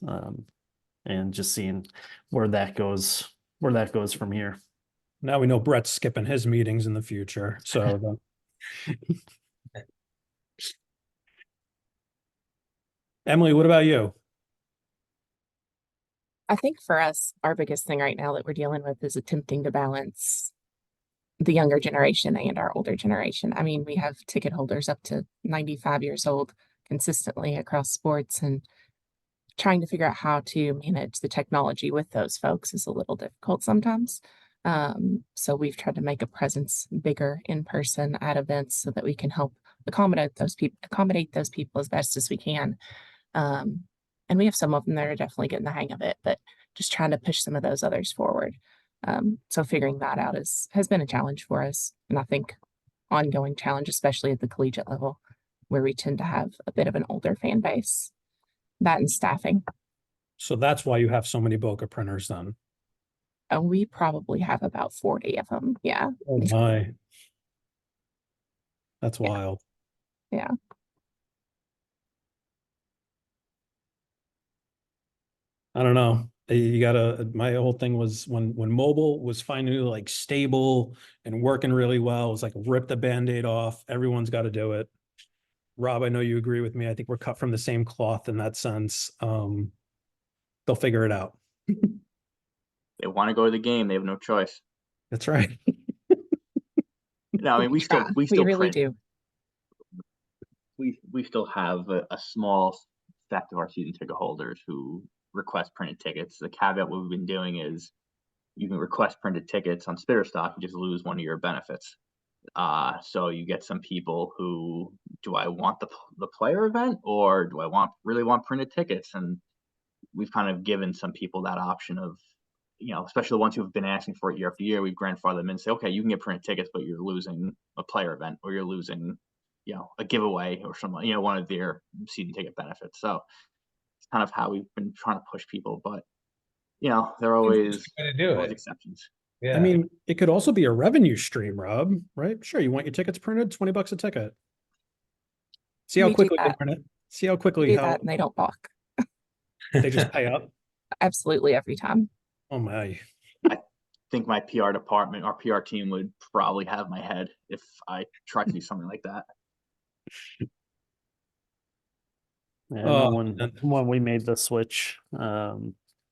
and just seeing where that goes from here. Now we know Brett's skipping his meetings in the future. So Emily, what about you? I think for us, our biggest thing right now that we're dealing with is attempting to balance the younger generation and our older generation. I mean, we have ticket holders up to 95 years old consistently across sports, and trying to figure out how to manage the technology with those folks is a little difficult sometimes. So we've tried to make a presence bigger in person at events so that we can help accommodate those people as best as we can. And we have some of them that are definitely getting the hang of it, but just trying to push some of those others forward. So figuring that out has been a challenge for us, and I think ongoing challenge, especially at the collegiate level, where we tend to have a bit of an older fan base. That and staffing. So that's why you have so many Boca printers then. We probably have about 40 of them. Yeah. Oh my. That's Yeah. wild. Yeah. I don't know. You gotta, my whole thing was when mobile was finally like stable and working really well, it was like rip the Band-Aid off. Everyone's got to do it. Rob, I know you agree with me. I think we're cut from the same cloth in that sense. They'll figure it out. They want to go to the game, they have no choice. That's right. No, I mean, we We still really print. do. We still have a small sect of our season ticket holders who request printed tickets. The caveat what we've been doing is you can request printed tickets on Spitter Stock, you just lose one of your benefits. So you get some people who, do I want the player event, or do I really want printed tickets? And we've kind of given some people that option of, especially the ones who have been asking for it year after year, we've grandfathered them in and say, okay, you can get printed tickets, but you're losing a player event, or you're losing a giveaway or something, one of their season ticket benefits. So it's kind of how we've been trying to push people, but there are always Way to do it. exceptions. Yeah. I mean, it could also be a revenue stream, Rob, right? Sure, you want your tickets printed, $20 a ticket. See how We do quickly they that. print it. See how We quickly do how that and they don't balk. they just pay up. Absolutely every time. Oh my. I think my PR department, our PR team would probably have my head if I tried to do something like that. Yeah, Oh, when we made the switch,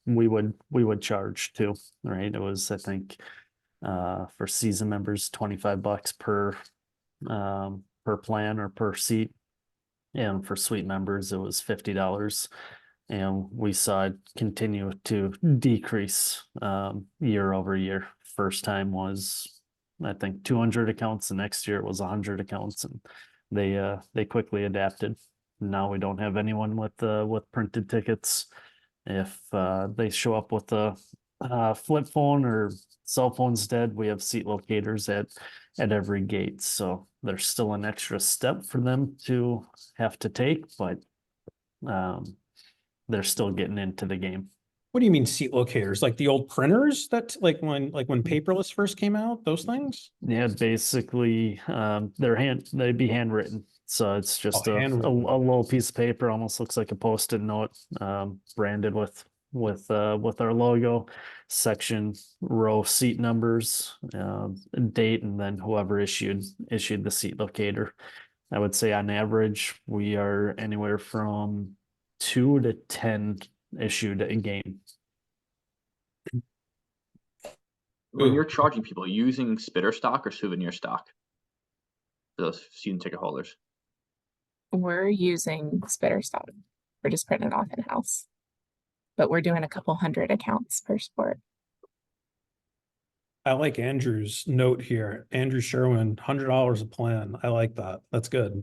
we would charge too, right? It was, I think, for season members, $25 per plan or per seat. And for suite members, it was $50. And we saw it continue to decrease year over year. First time was, I think, 200 accounts. The next year it was 100 accounts, and they quickly adapted. Now we don't have anyone with printed tickets. If they show up with a flip phone or cell phone's dead, we have seat locators at every gate. So there's still an extra step for them to have to take, but they're still getting into the game. what do you mean seat locators? Like the old printers that like when paperless first came out, those things? Yeah, basically, they'd be handwritten. So it's just a handwritten. little piece of paper, almost looks like a Post-it note, branded with our logo, section, row, seat numbers, date, and then whoever issued the seat locator. I would say on average, we are anywhere from 2 to 10 issued a game. When Ooh. you're charging people, using spitter stock or souvenir stock for those season ticket holders? We're using spitter stock. We're just printing it off in house. But we're doing a couple hundred accounts per sport. I like Andrew's note here. Andrew Sherwin, $100 a plan. I like that. That's good.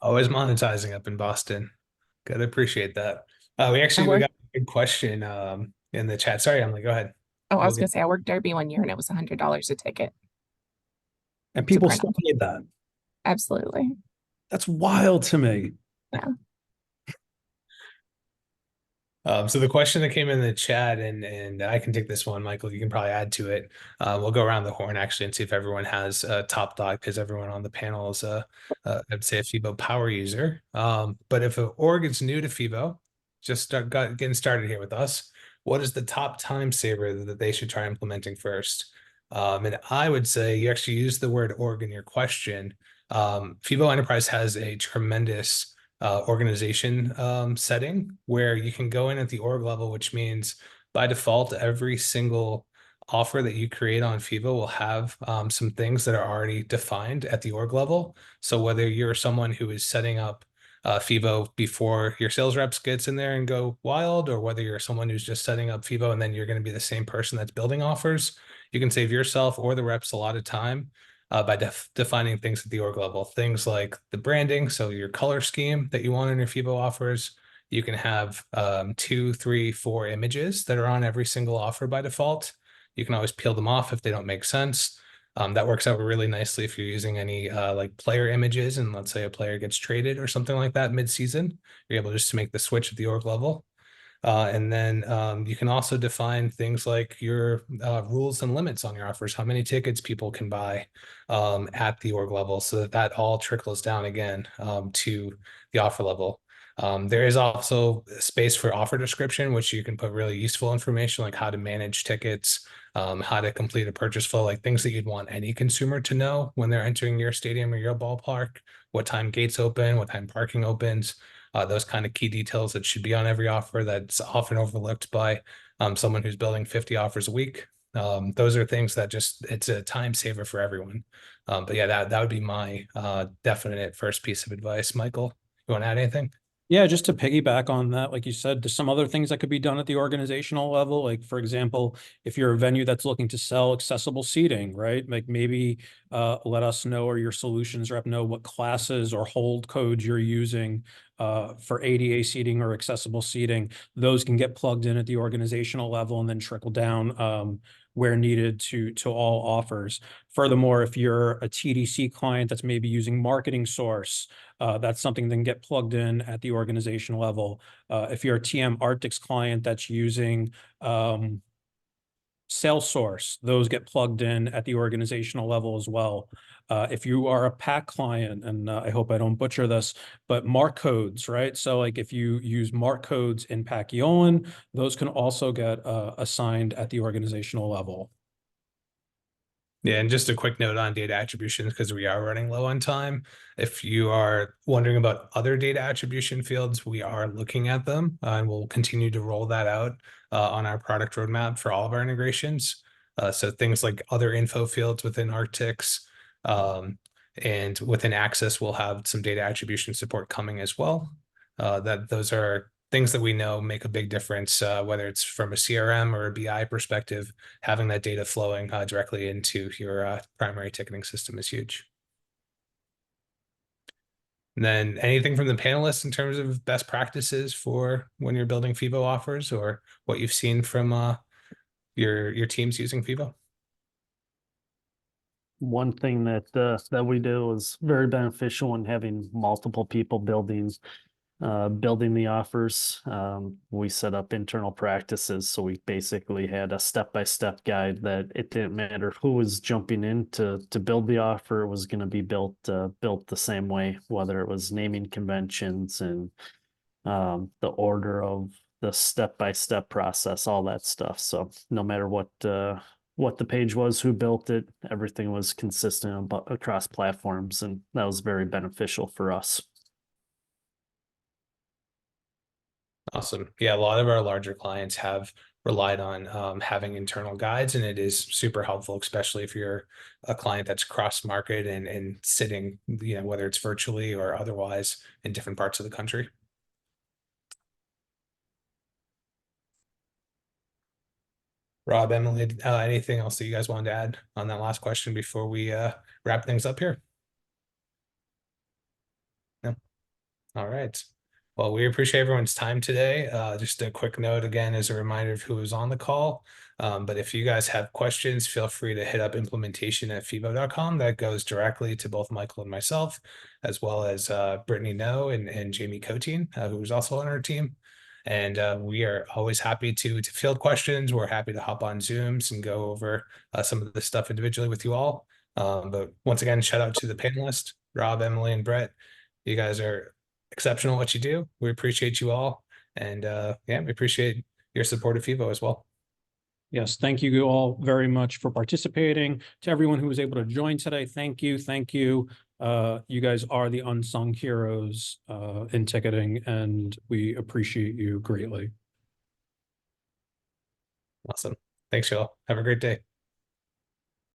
Always monetizing up in Boston. Gotta appreciate that. We work- got a good question in the chat. Sorry, Emily, go ahead. Oh, I was We'll gonna say I worked Derby one year and it was $100 a ticket. And people print still off. paid that. Absolutely. That's wild to me. Yeah. So the question that came in the chat, and I can take this one, Michael, you can probably add to it. We'll go around the horn actually and see if everyone has a top dog, because everyone on the panel is I'd say a FEVO power user. But if an org is new to FEVO, just getting started here with us, what is the top time saver that they should try implementing first? And I would say you actually use the word org in your question. FEVO Enterprise has a tremendous organization setting where you can go in at the org level, which means by default, every single offer that you create on FEVO will have some things that are already defined at the org level. So whether you're someone who is setting up FEVO before your sales reps gets in there and go wild, or whether you're someone who's just setting up FEVO and then you're going to be the same person that's building offers, you can save yourself or the reps a lot of time by defining things at the org level. Things like the branding, so your color scheme that you want in your FEVO offers. You can have 2, 3, 4 images that are on every single offer by default. You can always peel them off if they don't make sense. That works out really nicely if you're using any like player images, and let's say a player gets traded or something like that mid-season, you're able just to make the switch at the org level. And then you can also define things like your rules and limits on your offers, how many tickets people can buy at the org level, so that all trickles down again to the offer level. There is also space for offer description, which you can put really useful information like how to manage tickets, how to complete a purchase flow, like things that you'd want any consumer to know when they're entering your stadium or your ballpark, what time gates open, what time parking opens. Those kind of key details that should be on every offer that's often overlooked by someone who's building 50 offers a week. Those are things that it's a time saver for everyone. But yeah, that would be my definite first piece of advice. Michael, you want to add anything? Yeah, just to piggyback on that, like you said, there's some other things that could be done at the organizational level. Like, for example, if you're a venue that's looking to sell accessible seating, right? Like maybe let us know, or your solutions rep know, what classes or hold codes you're using for ADA seating or accessible seating. Those can get plugged in at the organizational level and then trickle down where needed to all offers. Furthermore, if you're a TDC client that's maybe using Marketing Source, that's something that can get plugged in at the organization level. If you're a TM Arctics client that's using Salesforce, those get plugged in at the organizational level as well. If you are a PAC client, and I hope I don't butcher this, but mark codes, right? So like if you use mark codes in Paciolan, those can also get assigned at the organizational level. Yeah, and just a quick note on data attribution, because we are running low on time. If you are wondering about other data attribution fields, we are looking at them, and we'll continue to roll that out on our product roadmap for all of our integrations. So things like other info fields within Arctics, and within Access, we'll have some data attribution support coming as well. Those are things that we know make a big difference, whether it's from a CRM or a BI perspective. Having that data flowing directly into your primary ticketing system is huge. And then anything from the panelists in terms of best practices for when you're building FEVO offers, or what you've seen from your teams using FEVO? One thing that we do is very beneficial in having multiple people building the offers. We set up internal practices, so we basically had a step-by-step guide that it didn't matter who was jumping in to build the offer, it was going to be built the same way, whether it was naming conventions and the order of the step-by-step process, all that stuff. So no matter what the page was, who built it, everything was consistent across platforms, and that was very beneficial for us. Awesome. Yeah, a lot of our larger clients have relied on having internal guides, and it is super helpful, especially if you're a client that's cross-market and sitting, whether it's virtually or otherwise in different parts of the country. Rob, Emily, anything else that you guys wanted to add on that last question before we wrap things up here? No? All right. Well, we appreciate everyone's time today. Just a quick note again as a reminder of who was on the call. But if you guys have questions, feel free to hit up implementation@fevo.com. That goes directly to both Michael and myself, as well as Brittany No and Jamie Coteen, who's also on our team. And we are always happy to field questions. We're happy to hop on Zooms and go over some of the stuff individually with you all. But once again, shout out to the panelists, Rob, Emily, and Brett. You guys are exceptional at what you do. We appreciate you all. And yeah, we appreciate your support of FEVO as well. Yes, thank you all very much for participating. To everyone who was able to join today, thank you. Thank you. You guys are the unsung heroes in ticketing, and we appreciate you greatly. Awesome. Thanks, y'all. Have a great day.